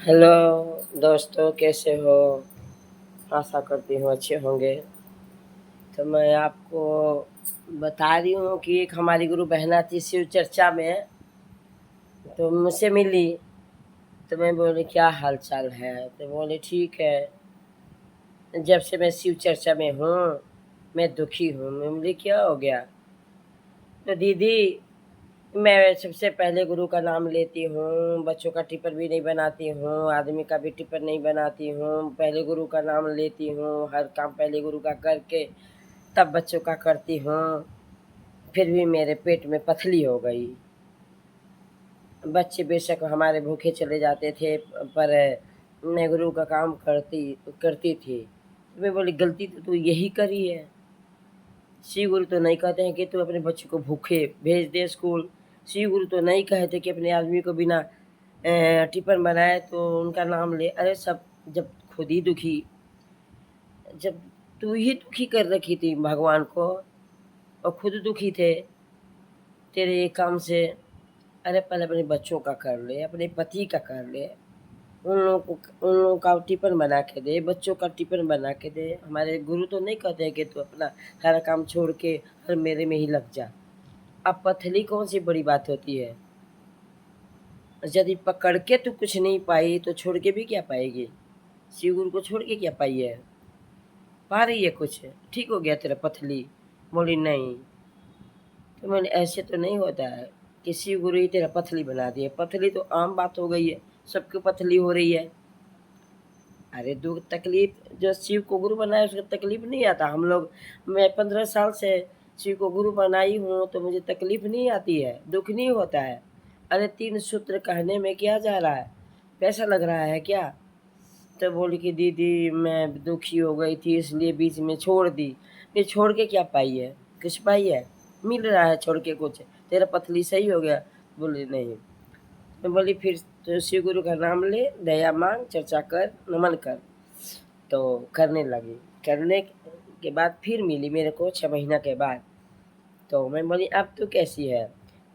Hello दोस्तों, कैसे हो? आशा करती हूँ अच्छे होंगे। तो मैं आपको बता रही हूँ कि एक हमारी गुरु बहना थी शिव चर्चा में, तो मुझसे मिली। तो मैं बोली क्या हाल चाल है? तो बोले ठीक है, जब से मैं शिव चर्चा में हूँ मैं दुखी हूँ। मैं बोली क्या हो गया? तो दीदी, मैं सबसे पहले गुरु का नाम लेती हूँ, बच्चों का टिफ़िन भी नहीं बनाती हूँ, आदमी का भी टिफ़िन नहीं बनाती हूँ, पहले गुरु का नाम लेती हूँ, हर काम पहले गुरु का करके तब बच्चों का करती हूँ। फिर भी मेरे पेट में पथरी हो गई। बच्चे बेशक हमारे भूखे चले जाते थे, पर मैं गुरु का काम करती करती थी। मैं बोली गलती तो तू यही करी है। शिव गुरु तो नहीं कहते हैं कि तू अपने बच्चे को भूखे भेज दे स्कूल। शिव गुरु तो नहीं कहते कि अपने आदमी को बिना टिफ़िन बनाए तो उनका नाम ले। अरे सब, जब खुद ही दुखी, जब तू ही दुखी कर रखी थी भगवान को और खुद दुखी थे तेरे ये काम से। अरे पहले अपने बच्चों का कर ले, अपने पति का कर ले, उन लोगों का टिफ़िन बना के दे, बच्चों का टिफ़िन बना के दे। हमारे गुरु तो नहीं कहते हैं कि तू अपना सारा काम छोड़ के हर मेरे में ही लग जा। अब पथरी कौन सी बड़ी बात होती है? यदि पकड़ के तू कुछ नहीं पाई तो छोड़ के भी क्या पाएगी? शिव गुरु को छोड़ के क्या पाई है? पा रही है कुछ? ठीक हो गया तेरा पथरी? बोली नहीं। तो मैंने ऐसे तो नहीं होता है कि शिव गुरु ही तेरा पथरी बना दिए। पथरी तो आम बात हो गई है, सबकी पथरी हो रही है। अरे दुख तकलीफ, जो शिव को गुरु बनाया उसको तकलीफ नहीं आता। हम लोग, मैं 15 साल से शिव को गुरु बनाई हूँ तो मुझे तकलीफ नहीं आती है, दुख नहीं होता है। अरे 3 सूत्र कहने में क्या जा रहा है? पैसा लग रहा है क्या? तो बोली कि दीदी मैं दुखी हो गई थी इसलिए बीच में छोड़ दी। ये छोड़ के क्या पाई है? कुछ पाई है? मिल रहा है छोड़ के कुछ? तेरा पथरी सही हो गया? बोली नहीं। मैं बोली फिर तो शिव गुरु का नाम ले, दया मांग, चर्चा कर, नमन कर। तो करने लगी। करने के बाद फिर मिली मेरे को 6 महीना के बाद। तो मैं बोली अब तू कैसी है?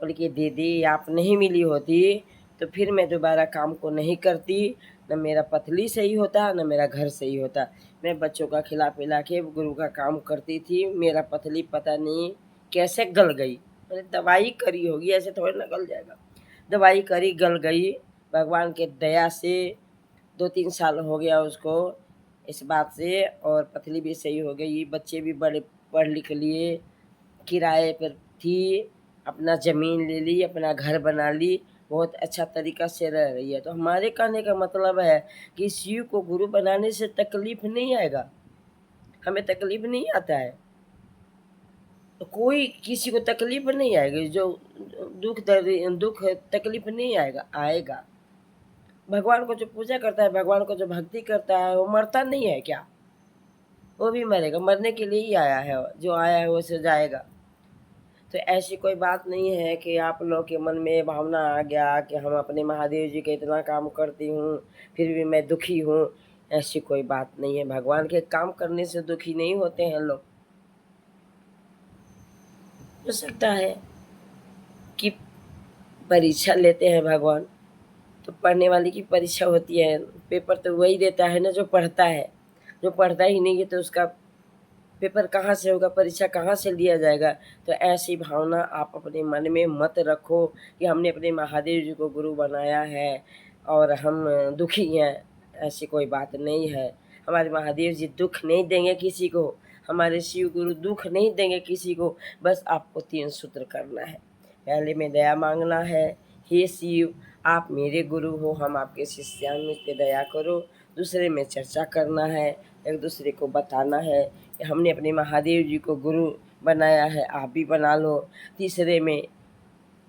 बोली कि दीदी आप नहीं मिली होती तो फिर मैं दोबारा काम को नहीं करती, न मेरा पथरी सही होता न मेरा घर सही होता। मैं बच्चों का खिला पिला के गुरु का काम करती थी, मेरा पथरी पता नहीं कैसे गल गई। मैंने दवाई करी होगी, ऐसे थोड़ी ना गल जाएगा। दवाई करी, गल गई भगवान के दया से। 2-3 साल हो गया उसको इस बात से, और पथरी भी सही हो गई। बच्चे भी बड़े पढ़ लिख लिए, किराए पर थी, अपना ज़मीन ले ली, अपना घर बना ली, बहुत अच्छा तरीका से रह रही है। तो हमारे कहने का मतलब है कि शिव को गुरु बनाने से तकलीफ़ नहीं आएगा, हमें तकलीफ़ नहीं आता है। तो कोई किसी को तकलीफ़ नहीं आएगी, जो दुःख तकलीफ़ नहीं आएगा, आएगा। भगवान को जो पूजा करता है, भगवान को जो भक्ति करता है, वो मरता नहीं है क्या? वो भी मरेगा, मरने के लिए ही आया है, जो आया है वो से जाएगा। तो ऐसी कोई बात नहीं है कि आप लोग के मन में भावना आ गया कि हम अपने महादेव जी के इतना काम करती हूँ, फिर भी मैं दुखी हूँ। ऐसी कोई बात नहीं है, भगवान के काम करने से दुखी नहीं होते हैं लोग। हो सकता है कि परीक्षा लेते हैं भगवान, तो पढ़ने वाले की परीक्षा होती है, पेपर तो वही देता है ना जो पढ़ता है। जो पढ़ता ही नहीं है तो उसका पेपर कहाँ से होगा, परीक्षा कहाँ से लिया जाएगा? तो ऐसी भावना आप अपने मन में मत रखो कि हमने अपने महादेव जी को गुरु बनाया है और हम दुखी हैं। ऐसी कोई बात नहीं है। हमारे महादेव जी दुख नहीं देंगे किसी को, हमारे शिव गुरु दुख नहीं देंगे किसी को। बस आपको 3 सूत्र करना है। पहले में दया मांगना है, हे शिव आप मेरे गुरु हो, हम आपके शिष्य हैं, मुझ पे दया करो। दूसरे में चर्चा करना है, एक दूसरे को बताना है कि हमने अपने महादेव जी को गुरु बनाया है, आप भी बना लो। तीसरे में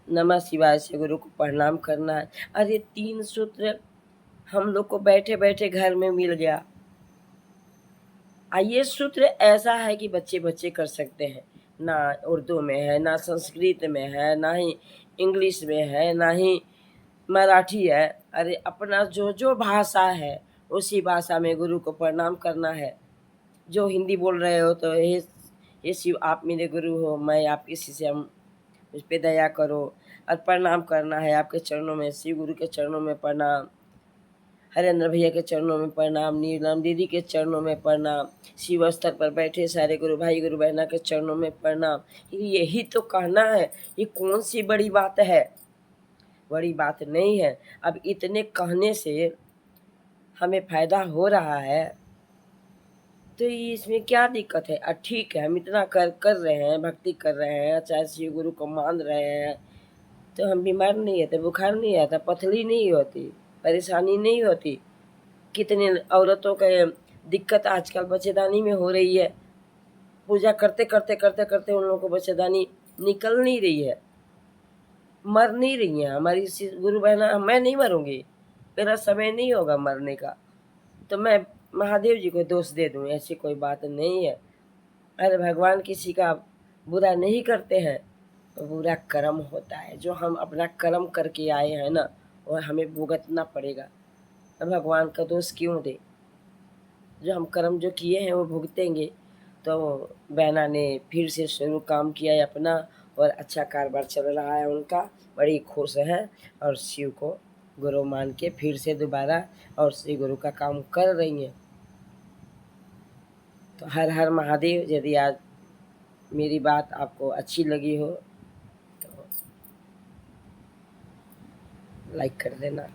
नमः शिवाय से गुरु को प्रणाम करना है। अरे 3 सूत्र हम लोग को बैठे-बैठे घर में मिल गया। ये सूत्र ऐसा है कि बच्चे-बच्चे कर सकते हैं। ना उर्दू में है, ना संस्कृत में है, ना ही इंग्लिश में है, ना ही मराठी है। अरे अपना जो-जो भाषा है, उसी भाषा में गुरु को प्रणाम करना है। जो हिंदी बोल रहे हो तो हे शिव आप मेरे गुरु हो, मैं आपकी शिष्य हूँ, मुझ पे दया करो। और प्रणाम करना है आपके चरणों में, शिव गुरु के चरणों में प्रणाम। हरेंद्र भैया के चरणों में प्रणाम, नीलम दीदी के चरणों में प्रणाम, शिव स्तर पर बैठे सारे गुरु भाई गुरु बहना के चरणों में प्रणाम। यही तो कहना है, ये कौन सी बड़ी बात है? बड़ी बात नहीं है। अब इतने कहने से हमें फायदा हो रहा है तो इसमें क्या दिक्कत है? ठीक है, हम इतना कर रहे हैं, भक्ति कर रहे हैं, चाहे शिव गुरु को मान रहे हैं, तो हम बीमार नहीं होते, बुखार नहीं आता, पथरी नहीं होती, परेशानी नहीं होती। कितने औरतों का दिक्कत आजकल बच्चेदानी में हो रही है। पूजा करते करते करते करते उन लोगों को बच्चेदानी निकल नहीं रही है, मर नहीं रही है। हमारी गुरु बहना, मैं नहीं मरूंगी, मेरा समय नहीं होगा मरने का, तो मैं महादेव जी को दोष दे दूँ? ऐसी कोई बात नहीं है। अरे भगवान किसी का बुरा नहीं करते हैं, तो बुरा कर्म होता है। जो हम अपना कर्म करके आए हैं ना, वो हमें भुगतना पड़ेगा। अब भगवान का दोष क्यों दे? जो हम कर्म जो किए हैं वो भुगतेंगे। तो बहना ने फिर से शुरू काम किया है अपना, और अच्छा कारोबार चल रहा है उनका, बड़ी खुश है और शिव को गुरु मान के फिर से दोबारा और श्री गुरु का काम कर रही हैं। तो हर हर महादेव। यदि आज मेरी बात आपको अच्छी लगी हो तो लाइक कर देना।